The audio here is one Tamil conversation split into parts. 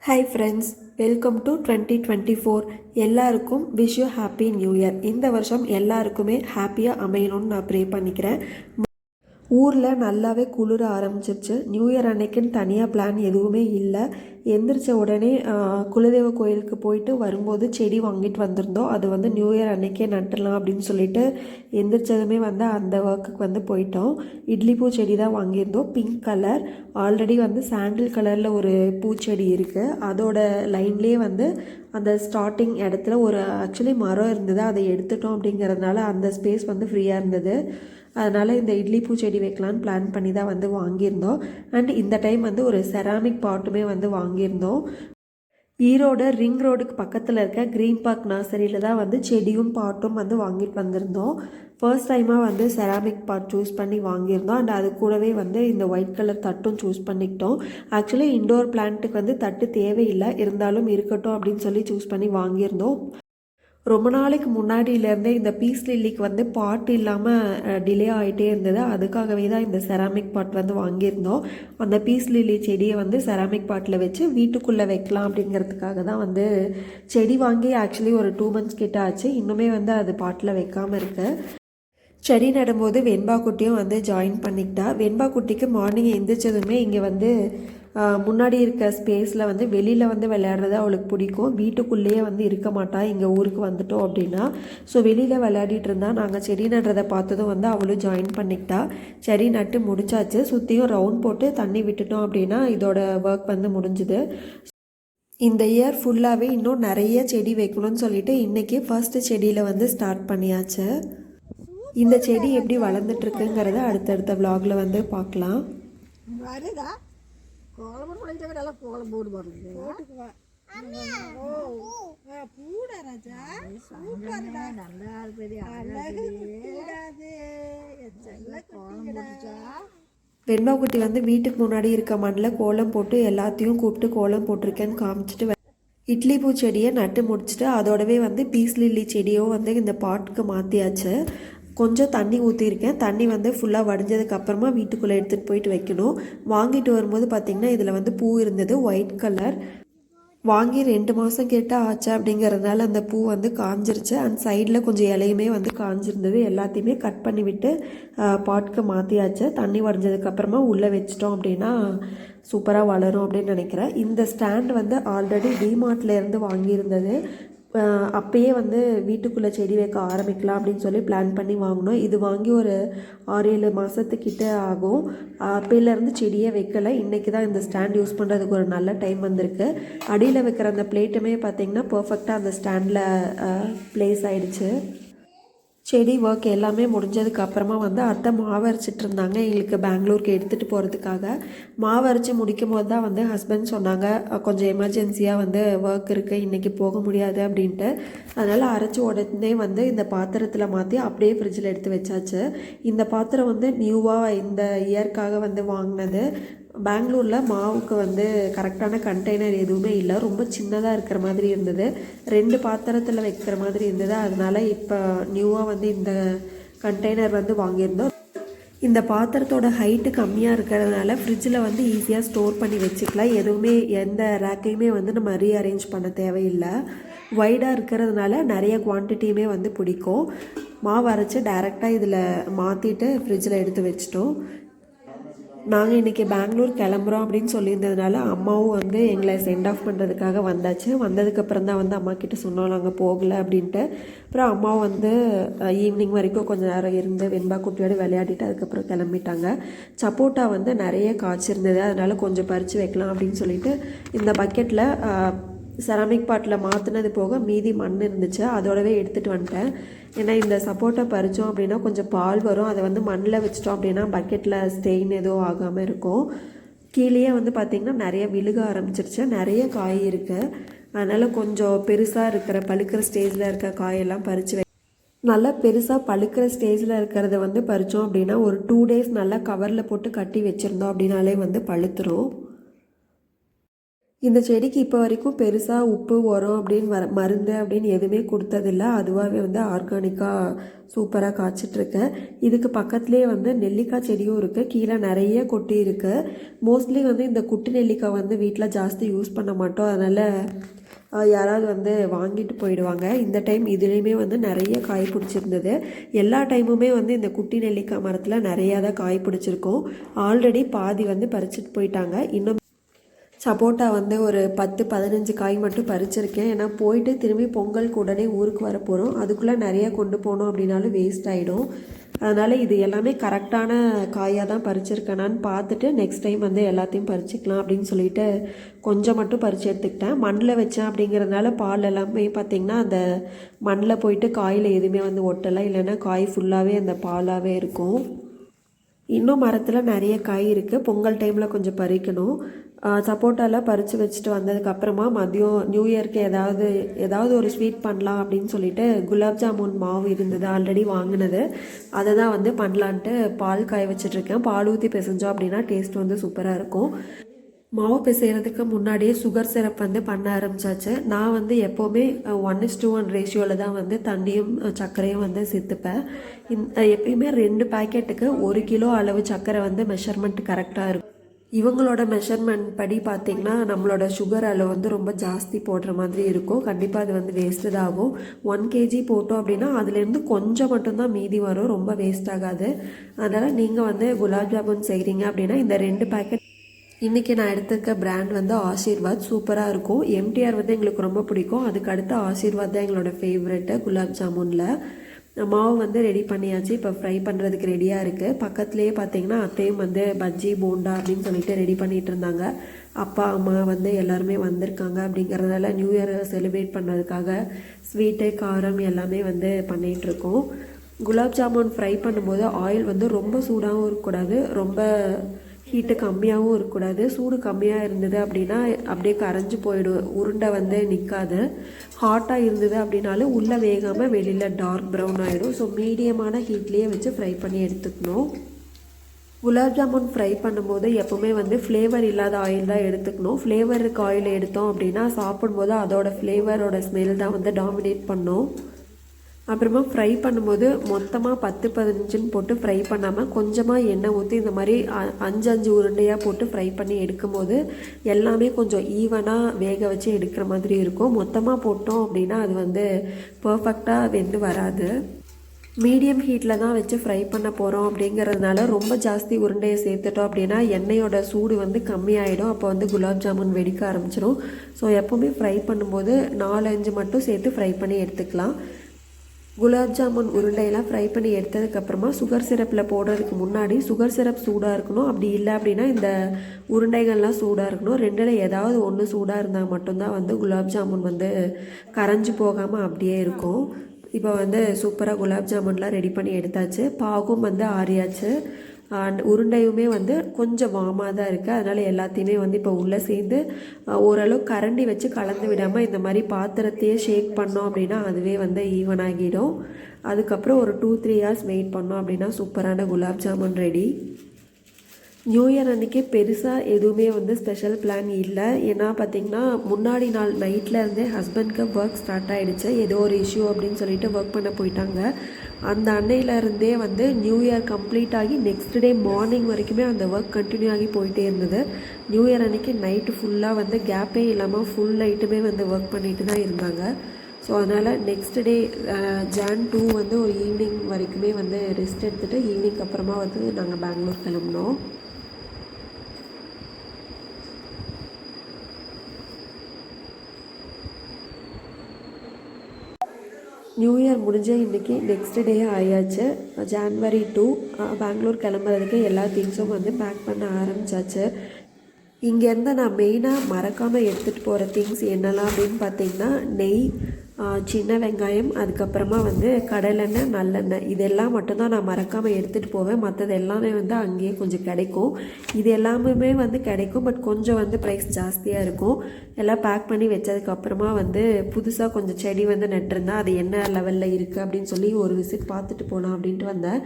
Hi friends, welcome to 2024. எல்லாருக்கும் wish you happy new year. இந்த வருஷம் எல்லாருக்குமே ஹாப்பியாக அமையணும்னு நான் ப்ரே பண்ணிக்கிறேன். ஊரில் நல்லாவே குளிர ஆரம்பிச்சிருச்சு. நியூ இயர் அன்னைக்குன்னு தனியாக பிளான் எதுவுமே இல்லை. எந்திரிச்ச உடனே குலதெய்வ கோயிலுக்கு போயிட்டு வரும்போது செடி வாங்கிட்டு வந்திருந்தோம். அது வந்து நியூ இயர் அன்னைக்கே நட்டுடலாம் அப்படின்னு சொல்லிட்டு எந்திரிச்சதுமே வந்து அந்த ஒர்க்குக்கு வந்து போயிட்டோம். இட்லி பூ செடி தான் வாங்கியிருந்தோம், பிங்க் கலர். ஆல்ரெடி வந்து சாண்டில் கலரில் ஒரு பூச்செடி இருக்குது. அதோட லைன்லேயே வந்து அந்த ஸ்டார்டிங் இடத்துல ஒரு ஆக்சுவலி மரம் இருந்தது, அதை எடுத்துட்டோம். அப்படிங்கிறதுனால அந்த ஸ்பேஸ் வந்து ஃப்ரீயாக இருந்தது. அதனால் இந்த இட்லி பூச்செடி வைக்கலான்னு பிளான் பண்ணி தான் வந்து வாங்கியிருந்தோம். அண்ட் இந்த டைம் வந்து ஒரு செராமிக் பாட்டுமே வந்து வாங்கியிருந்தோம். ஈரோடு ரிங் ரோடுக்கு பக்கத்தில் இருக்க க்ரீன் பார்க் நர்சரியில் தான் வந்து செடியும் பாட்டும் வந்து வாங்கிட்டு வந்திருந்தோம். ஃபர்ஸ்ட் டைமாக வந்து செராமிக் பாட் சூஸ் பண்ணி வாங்கியிருந்தோம். அண்ட் அது கூடவே வந்து இந்த ஒயிட் கலர் தட்டும் சூஸ் பண்ணிக்கிட்டோம். ஆக்சுவலி இண்டோர் பிளான்ட்டுக்கு வந்து தட்டு தேவையில்லை, இருந்தாலும் இருக்கட்டும் அப்படின்னு சொல்லி சூஸ் பண்ணி வாங்கியிருந்தோம். ரொம்ப நாளைக்கு முன்னாடியிலேருந்தே இந்த பீஸ் லில்லிக்கு வந்து பாட் இல்லாமல் டிலே ஆகிட்டே இருந்தது. அதுக்காகவே தான் இந்த செராமிக் பாட் வந்து வாங்கியிருந்தோம். அந்த பீஸ் லில்லி செடியை வந்து செராமிக் பாட்டில் வச்சு வீட்டுக்குள்ளே வைக்கலாம் அப்படிங்கிறதுக்காக தான் வந்து செடி வாங்கி ஆக்சுவலி ஒரு 2 months கிட்ட ஆச்சு. இன்னுமே வந்து அது பாட்டில் வைக்காமல் இருக்கு. செடி நடும்போது வெண்பா குட்டியும் வந்து ஜாயின் பண்ணிக்கிட்டா. வெண்பா குட்டிக்கு மார்னிங் எந்திரிச்சதுமே இங்கே வந்து முன்னாடி இருக்க ஸ்பேஸில் வந்து வெளியில் வந்து விளையாடுறது அவளுக்கு பிடிக்கும். வீட்டுக்குள்ளேயே வந்து இருக்க மாட்டா. இங்கே ஊருக்கு வந்துட்டோம் அப்படின்னா ஸோ வெளியில் விளையாடிட்டு இருந்தா. நாங்கள் செடி நடுறதை பார்த்ததும் வந்து அவளும் ஜாயின் பண்ணிக்கிட்டா. செடி நட்டு முடிச்சாச்சு. சுற்றியும் ரவுண்ட் போட்டு தண்ணி விட்டுட்டோம் அப்படின்னா இதோட ஒர்க் வந்து முடிஞ்சுது. இந்த இயர் ஃபுல்லாகவே இன்னும் நிறைய செடி வைக்கணும்னு சொல்லிட்டு இன்றைக்கி ஃபர்ஸ்ட் செடியில் வந்து ஸ்டார்ட் பண்ணியாச்சு. இந்த செடி எப்படி வளர்ந்துட்டுருக்குங்கிறத அடுத்தடுத்த விலாகில் வந்து பார்க்கலாம். வெண்பாக்குட்டி வந்து வீட்டுக்கு முன்னாடி இருக்க மண்ணில் கோலம் போட்டு எல்லாத்தையும் கூப்பிட்டு கோலம் போட்டிருக்கேன்னு காமிச்சிட்டு இட்லி பூ செடியை நட்டு முடிச்சுட்டு அதோடவே வந்து பீஸ் லில்லி செடியும் வந்து இந்த பாட்டுக்கு மாற்றியாச்சு. கொஞ்சம் தண்ணி ஊற்றிருக்கேன். தண்ணி வந்து ஃபுல்லாக வடிஞ்சதுக்கப்புறமா வீட்டுக்குள்ளே எடுத்துகிட்டு போயிட்டு வைக்கணும். வாங்கிட்டு வரும்போது பார்த்திங்கன்னா இதில் வந்து பூ இருந்தது, ஒயிட் கலர். வாங்கி 2 மாதம் கிட்ட ஆச்சு. அப்படிங்கிறதுனால அந்த பூ வந்து காஞ்சிருச்சு. அண்ட் சைடில் கொஞ்சம் இலையுமே வந்து காஞ்சிருந்தது. எல்லாத்தையுமே கட் பண்ணி விட்டு பாட்டுக்கு மாற்றியாச்சு. தண்ணி வடிஞ்சதுக்கப்புறமா உள்ளே வச்சிட்டோம் அப்படின்னா சூப்பராக வளரும் அப்படின்னு நினைக்கிறேன். இந்த ஸ்டாண்ட் வந்து ஆல்ரெடி டிமார்ட்லேருந்து வாங்கியிருந்தது. அப்பயே வந்து வீட்டுக்குள்ளே செடி வைக்க ஆரம்பிக்கலாம் அப்படின்னு சொல்லி பிளான் பண்ணி வாங்கினோம். இது வாங்கி ஒரு 6-7 மாதத்துக்கிட்ட ஆகும். அப்போலேருந்து செடியே வைக்கலை. இன்றைக்கி தான் இந்த ஸ்டாண்ட் யூஸ் பண்ணுறதுக்கு ஒரு நல்ல டைம் வந்திருக்கு. அடியில் வைக்கிற அந்த பிளேட்டுமே பார்த்திங்கன்னா பர்ஃபெக்டாக அந்த ஸ்டாண்டில் ப்ளேஸ் ஆகிடுச்சு. செடி ஒர்க் எல்லாமே முடிஞ்சதுக்கு அப்புறமா வந்து அத்தை மாவு அரைச்சிட்டு இருந்தாங்க எங்களுக்கு பெங்களூருக்கு எடுத்துகிட்டு போகிறதுக்காக. மாவு அரைச்சி முடிக்கும் போது தான் வந்து ஹஸ்பண்ட் சொன்னாங்க கொஞ்சம் எமர்ஜென்சியாக வந்து ஒர்க் இருக்குது, இன்றைக்கி போக முடியாது அப்படின்ட்டு. அதனால் அரைச்சி உடனே வந்து இந்த பாத்திரத்தில் மாற்றி அப்படியே ஃப்ரிட்ஜில் எடுத்து வச்சாச்சு. இந்த பாத்திரம் வந்து நியூவாக இந்த இயர்க்காக வந்து வாங்கினது. பெங்களூரில் மாவுக்கு வந்து கரெக்டான கண்டெய்னர் எதுவுமே இல்லை, ரொம்ப சின்னதாக இருக்கிற மாதிரி இருந்தது. 2 பாத்திரத்தில் வைக்கிற மாதிரி இருந்தது. அதனால் இப்போ நியூவாக வந்து இந்த கண்டெய்னர் வந்து வாங்கியிருந்தோம். இந்த பாத்திரத்தோட ஹைட்டு கம்மியாக இருக்கிறதுனால ஃப்ரிட்ஜில் வந்து ஈஸியாக ஸ்டோர் பண்ணி வச்சுக்கலாம். எதுவுமே எந்த ரேக்கையுமே வந்து நம்ம ரீஅரேஞ்ச் பண்ண தேவையில்லை. வைடாக இருக்கிறதுனால நிறைய குவான்டிட்டியுமே வந்து பிடிக்கும். மாவு அரைச்சி டைரெக்டாக இதில் மாற்றிட்டு ஃப்ரிட்ஜில் எடுத்து வச்சிட்டோம். நாங்கள் இன்றைக்கி பெங்களூர் கிளம்புறோம் அப்படின்னு சொல்லியிருந்ததுனால அம்மாவும் வந்து எங்களை சென்ட் ஆஃப் பண்ணுறதுக்காக வந்தாச்சு. வந்ததுக்கப்புறம் தான் வந்து அம்மா கிட்டே சொன்னோம் நாங்கள் போகலை அப்படின்ட்டு. அப்புறம் அம்மாவும் வந்து ஈவினிங் வரைக்கும் கொஞ்சம் நேரம் இருந்து வெண்பா குட்டியோடு விளையாடிட்டு அதுக்கப்புறம் கிளம்பிட்டாங்க. சப்போட்டா வந்து நிறைய காய்ச்சிருந்தது, அதனால் கொஞ்சம் பறித்து வைக்கலாம் அப்படின்னு சொல்லிட்டு இந்த பக்கெட்டில் செராமிக் பாட்டில் மாற்றினது போக மீதி மண் இருந்துச்சு, அதோடவே எடுத்துகிட்டு வந்துட்டேன். ஏன்னா இந்த சப்போட்டா பறித்தோம் அப்படின்னா கொஞ்சம் பால் வரும். அதை வந்து மண்ணில் வச்சிட்டோம் அப்படின்னா பக்கெட்டில் ஸ்டெயின் எதுவும் ஆகாமல் இருக்கும். கீழேயே வந்து பார்த்திங்கன்னா நிறைய விழுக ஆரம்பிச்சிருச்சு, நிறைய காய் இருக்குது. அதனால் கொஞ்சம் பெருசாக இருக்கிற பழுக்கிற ஸ்டேஜில் இருக்க காயெல்லாம் பறித்து நல்லா பெருசாக பழுக்கிற ஸ்டேஜில் இருக்கிறத வந்து பறித்தோம் அப்படின்னா ஒரு 2 days நல்லா கவரில் போட்டு கட்டி வச்சுருந்தோம் அப்படின்னாலே வந்து பழுத்துரும். இந்த செடிக்கு இப்போ வரைக்கும் பெருசாக உப்பு உரம் அப்படின்னு மருந்து அப்படின்னு எதுவுமே கொடுத்ததில்ல. அதுவாகவே வந்து ஆர்கானிக்காக சூப்பராக காய்ச்சிட்ருக்கேன். இதுக்கு பக்கத்துலேயே வந்து நெல்லிக்காய் செடியும் இருக்குது. கீழே நிறைய கொட்டி இருக்குது. மோஸ்ட்லி வந்து இந்த குட்டி நெல்லிக்காய் வந்து வீட்டில் ஜாஸ்தி யூஸ் பண்ண மாட்டோம். அதனால் யாராவது வந்து வாங்கிட்டு போயிடுவாங்க. இந்த டைம் இதுலேயுமே வந்து நிறைய காய் பிடிச்சிருந்தது. எல்லா டைமுமே வந்து இந்த குட்டி நெல்லிக்காய் மரத்தில் நிறையா தான் காய் பிடிச்சிருக்கும். ஆல்ரெடி பாதி வந்து பறிச்சுட்டு போயிட்டாங்க. இன்னும் சப்போட்டா வந்து ஒரு 10-15 காய் மட்டும் பறிச்சிருக்கேன். ஏன்னா போயிட்டு திரும்பி பொங்கலுக்கு உடனே ஊருக்கு வர போகிறோம். அதுக்குள்ளே நிறையா கொண்டு போனோம் அப்படின்னாலும் வேஸ்ட் ஆகிடும். அதனால் இது எல்லாமே கரெக்டான காயாக தான் பறிச்சிருக்கேனான்னு பார்த்துட்டு நெக்ஸ்ட் டைம் வந்து எல்லாத்தையும் பறிச்சிக்கலாம் அப்படின்னு சொல்லிட்டு கொஞ்சம் மட்டும் பறித்து எடுத்துக்கிட்டேன். மண்ணில் வச்சேன் அப்படிங்கிறதுனால பால் எல்லாமே பார்த்திங்கன்னா அந்த மண்ணில் போயிட்டு காயில் எதுவுமே வந்து ஒட்டலை. இல்லைன்னா காய் ஃபுல்லாகவே அந்த பாலாகவே இருக்கும். இன்னும் மரத்தில் நிறைய காய் இருக்குது. பொங்கல் டைமில் கொஞ்சம் பறிக்கணும். சப்போட்டாலாம் பறித்து வச்சுட்டு வந்ததுக்கப்புறமா மதியம் நியூ இயர்க்கு ஏதாவது ஒரு ஸ்வீட் பண்ணலாம் அப்படின்னு சொல்லிட்டு குலாப் ஜாமுன் மாவு இருந்தது ஆல்ரெடி வாங்கினது. அதை தான் வந்து பண்ணலான்ட்டு பால் காய வச்சிட்ருக்கேன். பால் ஊற்றி பிசைஞ்சோம் அப்படின்னா டேஸ்ட் வந்து சூப்பராக இருக்கும். மாவு பிசைகிறதுக்கு முன்னாடியே சுகர் சிரப் வந்து பண்ண ஆரம்பித்தாச்சு. நான் வந்து எப்போவுமே 1:1 ரேஷியோவில் தான் வந்து தண்ணியும் சர்க்கரையும் வந்து சேர்த்துப்பேன். எப்பயுமே 2 பாக்கெட்டுக்கு 1 கிலோ அளவு சர்க்கரை வந்து மெஷர்மெண்ட் கரெக்டாக இருக்கும். இவங்களோட மெஷர்மெண்ட் படி பார்த்திங்கன்னா நம்மளோட சுகர் அளவு வந்து ரொம்ப ஜாஸ்தி போடுற மாதிரி இருக்கும். கண்டிப்பாக அது வந்து வேஸ்ட்டு தான் ஆகும். 1 kg போட்டோம் அப்படின்னா அதுலேருந்து கொஞ்சம் மட்டும்தான் மீதி வரும். ரொம்ப வேஸ்ட் ஆகாது. அதனால் நீங்கள் வந்து குலாப் ஜாமுன் செய்கிறீங்க அப்படின்னா இந்த 2 பாக்கெட். இன்றைக்கி நான் எடுத்துருக்க பிராண்ட் வந்து ஆசீர்வாத். சூப்பராக இருக்கும். எம்டிஆர் வந்து எங்களுக்கு ரொம்ப பிடிக்கும். அதுக்கு அடுத்து ஆசீர்வாத் தான் எங்களோட ஃபேவரெட்டு குலாப் ஜாமுனில். மாவு வந்து ரெடி பண்ணியாச்சு. இப்போ ஃப்ரை பண்ணுறதுக்கு ரெடியாக இருக்குது. பக்கத்துலேயே பார்த்தீங்கன்னா அத்தையும் வந்து பஜ்ஜி போண்டா அப்படின்னு சொல்லிட்டு ரெடி பண்ணிகிட்டு இருந்தாங்க. அப்பா அம்மா வந்து எல்லாருமே வந்திருக்காங்க. அப்படிங்கிறதுனால நியூ இயர் செலிப்ரேட் பண்ணுறதுக்காக ஸ்வீட்டு காரம் எல்லாமே வந்து பண்ணிகிட்ருக்கோம். குலாப் ஜாமுன் ஃப்ரை பண்ணும்போது ஆயில் வந்து ரொம்ப சூடாகவும் இருக்கக்கூடாது, ரொம்ப ஹீட்டு கம்மியாகவும் இருக்கக்கூடாது. சூடு கம்மியாக இருந்தது அப்படின்னா அப்படியே கரைஞ்சி போயிடும், உருண்டை வந்து நிற்காது. ஹாட்டாக இருந்தது அப்படின்னாலும் உள்ளே வேகாமல் வெளியில் டார்க் ப்ரௌன் ஆகிடும். ஸோ மீடியமான ஹீட்லேயே வச்சு ஃப்ரை பண்ணி எடுத்துக்கணும். குலாப் ஜாமுன் ஃப்ரை பண்ணும்போது எப்போவுமே வந்து ஃப்ளேவர் இல்லாத ஆயில் தான் எடுத்துக்கணும். ஃப்ளேவர் இருக்க ஆயில் எடுத்தோம் அப்படின்னா சாப்பிடும்போது அதோட ஃப்ளேவரோட ஸ்மெல் தான் வந்து டாமினேட் பண்ணும். அப்புறமா ஃப்ரை பண்ணும்போது மொத்தமாக 10-15 போட்டு ஃப்ரை பண்ணாமல் கொஞ்சமாக எண்ணெய் ஊற்றி இந்த மாதிரி 5 உருண்டையாக போட்டு ஃப்ரை பண்ணி எடுக்கும்போது எல்லாமே கொஞ்சம் ஈவனாக வேக வச்சு எடுக்கிற மாதிரி இருக்கும். மொத்தமாக போட்டோம் அப்படின்னா அது வந்து பர்ஃபெக்டாக வெந்து வராது. மீடியம் ஹீட்டில் தான் வச்சு ஃப்ரை பண்ண போகிறோம். அப்படிங்கிறதுனால ரொம்ப ஜாஸ்தி உருண்டையை சேர்த்துட்டோம் அப்படின்னா எண்ணெயோட சூடு வந்து கம்மியாயிடும். அப்போ வந்து குலாப் ஜாமுன் வெடிக்க ஆரம்பிச்சிடும். ஸோ எப்போவுமே ஃப்ரை பண்ணும்போது 4-5 மட்டும் சேர்த்து ஃப்ரை பண்ணி எடுத்துக்கலாம். குலாப் ஜாமுன் உருண்டையெல்லாம் ஃப்ரை பண்ணி எடுத்ததுக்கப்புறமா சுகர் சிரப்பில் போடுறதுக்கு முன்னாடி சுகர் சிரப் சூடாக இருக்கணும். அப்படி இல்லை அப்படின்னா இந்த உருண்டைகள்லாம் சூடாக இருக்கணும். ரெண்டில் ஏதாவது ஒன்று சூடாக இருந்தால் மட்டும்தான் வந்து குலாப் ஜாமுன் வந்து கரைஞ்சி போகாமல் அப்படியே இருக்கும். இப்போ வந்து சூப்பராக குலாப் ஜாமுன்லாம் ரெடி பண்ணி எடுத்தாச்சு. பாகும் வந்து ஆறியாச்சு. அண்ட் உருண்டையுமே வந்து கொஞ்சம் வாமாக தான் இருக்குது. அதனால் எல்லாத்தையுமே வந்து இப்போ உள்ளே சேர்ந்து ஓரளவு கரண்டி வச்சு கலந்து விடாமல் இந்த மாதிரி பாத்திரத்தையே ஷேக் பண்ணோம் அப்படின்னா அதுவே வந்து ஈவன் ஆகிடும். அதுக்கப்புறம் ஒரு 2-3 ஹவர்ஸ் வெயிட் பண்ணோம் அப்படின்னா சூப்பரான gulab jamun ready. New year அன்றைக்கி பெருசாக எதுவுமே வந்து ஸ்பெஷல் பிளான் இல்லை. ஏன்னா பார்த்திங்கன்னா முன்னாடி நாள் நைட்டில் இருந்தே ஹஸ்பண்ட்க்கு ஒர்க் ஸ்டார்ட் ஆகிடுச்சு. ஏதோ ஒரு இஷ்யூ அப்படின்னு சொல்லிட்டு ஒர்க் பண்ண போயிட்டாங்க. அந்த அன்னையிலேருந்தே வந்து நியூ இயர் கம்ப்ளீட் ஆகி நெக்ஸ்ட் டே மார்னிங் வரைக்குமே அந்த ஒர்க் கண்டினியூ ஆகி போயிட்டே இருந்தது. நியூ இயர் அன்றைக்கி நைட்டு ஃபுல்லாக வந்து கேப்பே இல்லாமல் ஃபுல் நைட்டுமே வந்து ஒர்க் பண்ணிட்டு தான் இருந்தாங்க. ஸோ அதனால் நெக்ஸ்ட் டே Jan 2 வந்து ஒரு ஈவினிங் வரைக்குமே வந்து ரெஸ்ட் எடுத்துகிட்டு ஈவினிங் அப்புறமா வந்து நாங்கள் பெங்களூர் கிளம்பினோம். நியூ இயர் முடிஞ்ச இன்றைக்கி நெக்ஸ்ட் டே ஆயாச்சு. January 2 பெங்களூர் கிளம்புறதுக்கு எல்லா திங்ஸும் வந்து பேக் பண்ண ஆரம்பித்தாச்சு. இங்கேருந்து நான் மெயினாக மறக்காமல் எடுத்துகிட்டு போகிற திங்ஸ் என்னெல்லாம் அப்படின்னு பார்த்திங்கன்னா நெய், சின்ன வெங்காயம், அதுக்கப்புறமா வந்து கடலெண்ணெய், நல்லெண்ணெய், இதெல்லாம் மட்டும்தான் நான் மறக்காமல் எடுத்துகிட்டு போவேன். மற்றது எல்லாமே வந்து அங்கேயே கொஞ்சம் கிடைக்கும். இது எல்லாமே வந்து கிடைக்கும், பட் கொஞ்சம் வந்து ப்ரைஸ் ஜாஸ்தியாக இருக்கும். எல்லாம் பேக் பண்ணி வச்சதுக்கப்புறமா வந்து புதுசாக கொஞ்சம் செடி வந்து நட்டிருந்தேன். அது என்ன லெவலில் இருக்குது அப்படின்னு சொல்லி ஒரு விசிட் பார்த்துட்டு போனோம் அப்படின்ட்டு வந்தேன்.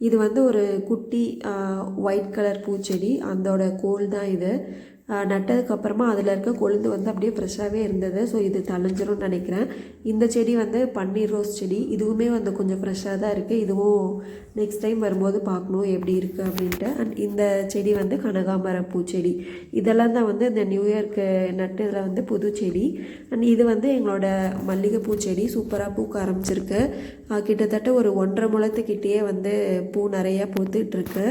இது வந்து ஒரு குட்டி ஒயிட் கலர் பூச்செடி, அதோட கோல் தான் இது. நட்டதுக்கப்புறமா அதில் இருக்க கொழுந்து வந்து அப்படியே ஃப்ரெஷ்ஷாகவே இருந்தது. ஸோ இது தழிஞ்சிரும்னு நினைக்கிறேன். இந்த செடி வந்து பன்னீர் ரோஸ் செடி, இதுவுமே வந்து கொஞ்சம் ஃப்ரெஷ்ஷாக தான் இருக்குது. இதுவும் நெக்ஸ்ட் டைம் வரும்போது பார்க்கணும் எப்படி இருக்குது அப்படின்ட்டு. அண்ட் இந்த செடி வந்து கனகாம்பர பூச்செடி. இதெல்லாம் தான் வந்து இந்த நியூ இயர்க்கு நட்டதில் வந்து புது செடி. அண்ட் இது வந்து எங்களோட மல்லிகைப்பூ செடி சூப்பராக பூக்க ஆரம்பிச்சிருக்கு. கிட்டத்தட்ட ஒரு 1.5 முழத்துக்கிட்டேயே வந்து பூ நிறையா பூத்துட்ருக்கு.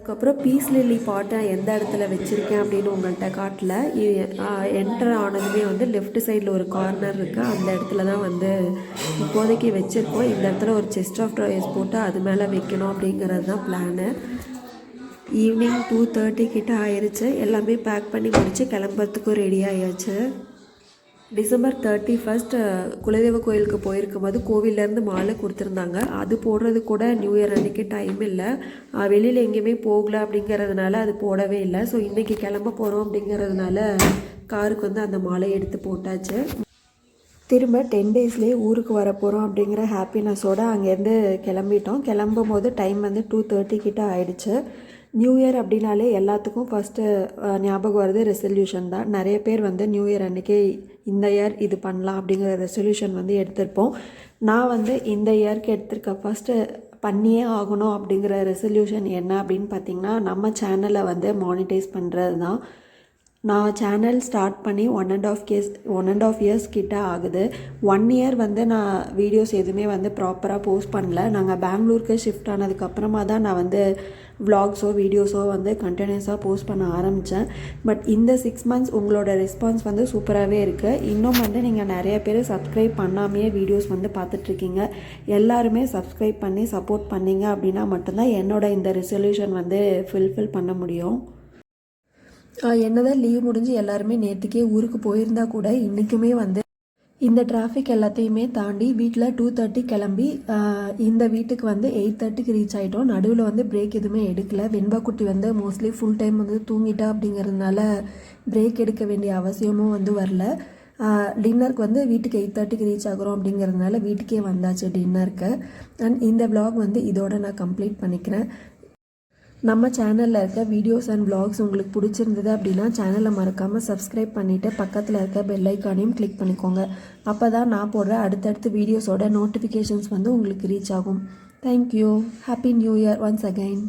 அதுக்கப்புறம் பீஸ் லில்லி பாட்டை எந்த இடத்துல வச்சுருக்கேன் அப்படின்னு உங்கள்கிட்ட காட்டல. என்டர் ஆனதுமே வந்து லெஃப்ட் சைடில் ஒரு கார்னர் இருக்குது, அந்த இடத்துல தான் வந்து இப்போதைக்கு வச்சுருக்கோம். இந்த இடத்துல ஒரு செஸ்ட் ஆஃப் ட்ராயர்ஸ் போட்டு அது மேலே வைக்கணும் அப்படிங்கிறது தான் பிளானு. ஈவினிங் 2:30 கிட்ட ஆயிடுச்சு. எல்லாமே பேக் பண்ணி முடித்து கிளம்புறதுக்கும் ரெடி ஆயாச்சு. டிசம்பர் 31 குலதெய்வ கோயிலுக்கு போயிருக்கும் போது கோவிலேருந்து மாலை கொடுத்துருந்தாங்க. அது போடுறது கூட நியூ இயர் அன்றைக்கி டைம் இல்லை, வெளியில் எங்கேயுமே போகல அப்படிங்கிறதுனால அது போடவே இல்லை. ஸோ இன்றைக்கி கிளம்ப போகிறோம் அப்படிங்கிறதுனால காருக்கு வந்து அந்த மாலை எடுத்து போட்டாச்சு. திரும்ப 10 டேஸ்லேயே ஊருக்கு வர போகிறோம் அப்படிங்கிற ஹாப்பினஸோடு அங்கேருந்து கிளம்பிட்டோம். கிளம்பும் போது டைம் வந்து 2:30 கிட்ட ஆயிடுச்சு. நியூ இயர் அப்படின்னாலே எல்லாத்துக்கும் ஃபஸ்ட்டு ஞாபகம் வருது ரெசல்யூஷன் தான். நிறைய பேர் வந்து நியூ இயர் அன்றைக்கி இந்த இயர் இது பண்ணலாம் அப்படிங்கிற ரெசல்யூஷன் வந்து எடுத்திருப்போம். நான் வந்து இந்த இயருக்கு எடுத்திருக்க ஃபஸ்ட்டு பண்ணியே ஆகணும் அப்படிங்கிற ரெசல்யூஷன் என்ன அப்படின்னு பார்த்திங்கன்னா, நம்ம சேனலை வந்து மானிட்டைஸ் பண்ணுறது தான். நான் சேனல் ஸ்டார்ட் பண்ணி 1.5 இயர்ஸ் கிட்ட ஆகுது. 1 இயர் வந்து நான் வீடியோஸ் எதுவுமே வந்து ப்ராப்பராக போஸ்ட் பண்ணல. நாங்கள் பெங்களூருக்கு ஷிஃப்ட் ஆனதுக்கப்புறமா தான் நான் வந்து விலாக்ஸோ வீடியோஸோ வந்து கண்டினியூஸாக போஸ்ட் பண்ண ஆரம்பித்தேன். பட் இந்த 6 மந்த்ஸ் உங்களோட ரெஸ்பான்ஸ் வந்து சூப்பராகவே இருக்குது. இன்னும் வந்து நீங்கள் நிறைய பேர் சப்ஸ்கிரைப் பண்ணாமையே வீடியோஸ் வந்து பார்த்துட்ருக்கீங்க. எல்லாருமே சப்ஸ்கிரைப் பண்ணி சப்போர்ட் பண்ணிங்க அப்படின்னா மட்டும்தான் என்னோட இந்த ரெசல்யூஷன் வந்து ஃபுல்ஃபில் பண்ண முடியும். என்னதான் லீவ் முடிஞ்சு எல்லாருமே நேற்றுக்கே ஊருக்கு போயிருந்தா கூட இன்றைக்குமே வந்து இந்த டிராஃபிக் எல்லாத்தையுமே தாண்டி வீட்டில் 2:30 கிளம்பி இந்த வீட்டுக்கு வந்து 8:30க்கு ரீச் ஆகிட்டோம். நடுவில் வந்து பிரேக் எதுவுமே எடுக்கலை. வெண்பாக்குட்டி வந்து மோஸ்ட்லி ஃபுல் டைம் வந்து தூங்கிட்டா அப்படிங்கிறதுனால பிரேக் எடுக்க வேண்டிய அவசியமும் வந்து வரல. டின்னருக்கு வந்து வீட்டுக்கு 8:30க்கு ரீச் ஆகிறோம் அப்படிங்கிறதுனால வீட்டுக்கே வந்தாச்சு டின்னருக்கு. அண்ட் இந்த vlog வந்து இதோட நான் கம்ப்ளீட் பண்ணிக்கிறேன். நம்ம சேனலில் இருக்க வீடியோஸ் அண்ட் vlogs உங்களுக்கு பிடிச்சிருந்தது அப்படின்னா சேனலை மறக்காமல் சப்ஸ்கிரைப் பண்ணிவிட்டு பக்கத்தில் இருக்க பெல் ஐக்கானையும் கிளிக் பண்ணிக்கோங்க. அப்போ தான் நான் போடுற அடுத்தடுத்த வீடியோஸோட நோட்டிஃபிகேஷன்ஸ் வந்து உங்களுக்கு ரீச் ஆகும். Thank you. Happy new year once again.